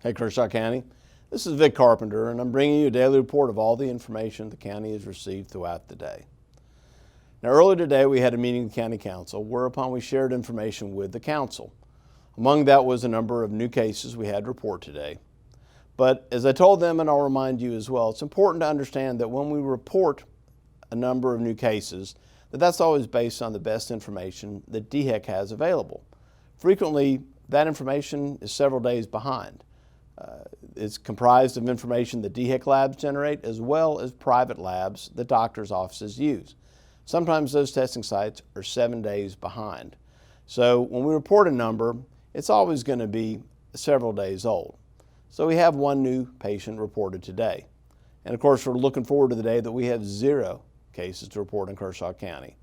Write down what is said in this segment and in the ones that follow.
Hey Kershaw County, this is Vic Carpenter and I'm bringing you a daily report of all the information the county has received throughout the day. Now earlier today we had a meeting with the County Council whereupon we shared information with the Council. Among that was a number of new cases we had to report today. But as I told them, and I'll remind you as well, it's important to understand that when we report a number of new cases, that's always based on the best information that DHEC has available. Frequently, that information is several days behind. It's comprised of information that DHEC labs generate as well as private labs that doctors' offices use. Sometimes those testing sites are 7 days behind. So when we report a number, it's always going to be several days old. So we have one new patient reported today. And of course, we're looking forward to the day that we have 0 cases to report in Kershaw County.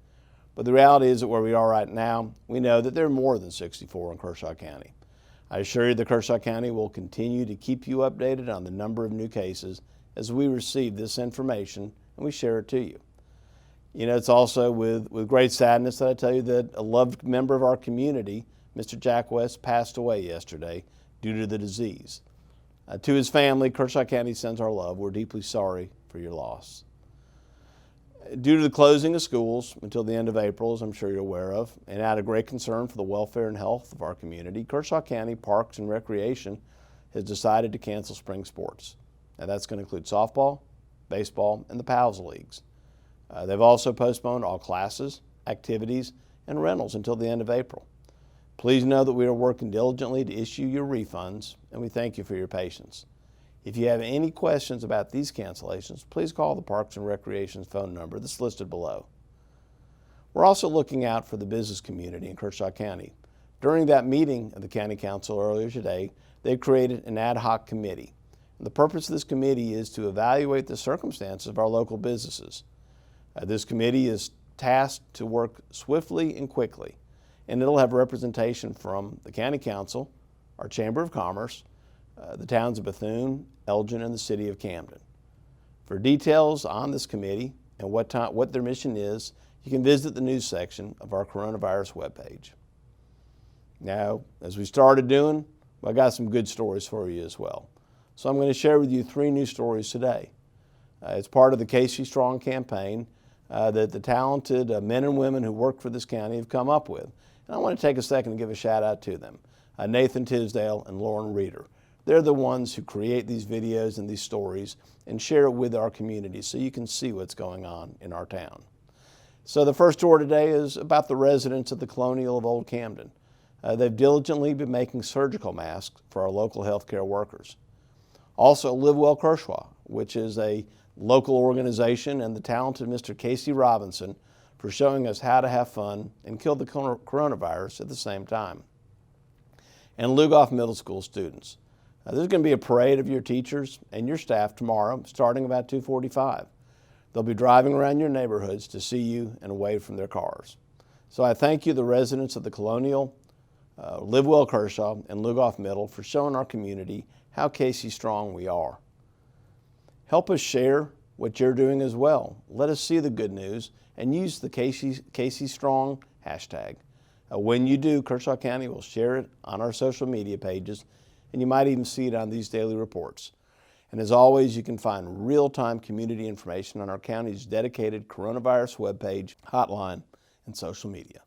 But the reality is that where we are right now, we know that there are more than 64 in Kershaw County. I assure you that Kershaw County will continue to keep you updated on the number of new cases as we receive this information and we share it to you. You know, it's also with great sadness that I tell you that a loved member of our community, Mr. Jack West, passed away yesterday due to the disease. To his family, Kershaw County sends our love. We're deeply sorry for your loss. Due to the closing of schools until the end of April, as I'm sure you're aware of, and out of great concern for the welfare and health of our community, Kershaw County Parks and Recreation has decided to cancel spring sports. Now that's going to include softball, baseball, and the PALS leagues. They've also postponed all classes, activities, and rentals until the end of April. Please know that we are working diligently to issue your refunds, and we thank you for your patience. If you have any questions about these cancellations, please call the Parks and Recreation phone number that's listed below. We're also looking out for the business community in Kershaw County. During that meeting of the County Council earlier today, they created an ad hoc committee. And the purpose of this committee is to evaluate the circumstances of our local businesses. This committee is tasked to work swiftly and quickly, and it'll have representation from the County Council, our Chamber of Commerce, the towns of Bethune, Elgin, and the city of Camden. For details on this committee and what their mission is, you can visit the news section of our coronavirus webpage. Now, as we started doing, I got some good stories for you as well. So I'm going to share with you 3 new stories today. It's part of the Casey Strong campaign that the talented men and women who work for this county have come up with. And I want to take a second and give a shout out to them, Nathan Tisdale and Lauren Reeder. They're the ones who create these videos and these stories and share it with our community so you can see what's going on in our town. So the first story today is about the residents of the Colonial of Old Camden. They've diligently been making surgical masks for our local healthcare workers. Also, Live Well Kershaw, which is a local organization, and the talented Mr. Casey Robinson for showing us how to have fun and kill the coronavirus at the same time. And Lugoff Middle School students. There's going to be a parade of your teachers and your staff tomorrow, starting about 2:45. They'll be driving around your neighborhoods to see you and wave from their cars. So I thank you, the residents of the Colonial, Live Well Kershaw, and Lugoff Middle, for showing our community how Casey Strong we are. Help us share what you're doing as well. Let us see the good news and use the Casey Strong hashtag. When you do, Kershaw County will share it on our social media pages, and you might even see it on these daily reports. And as always, you can find real-time community information on our county's dedicated coronavirus webpage, hotline, and social media.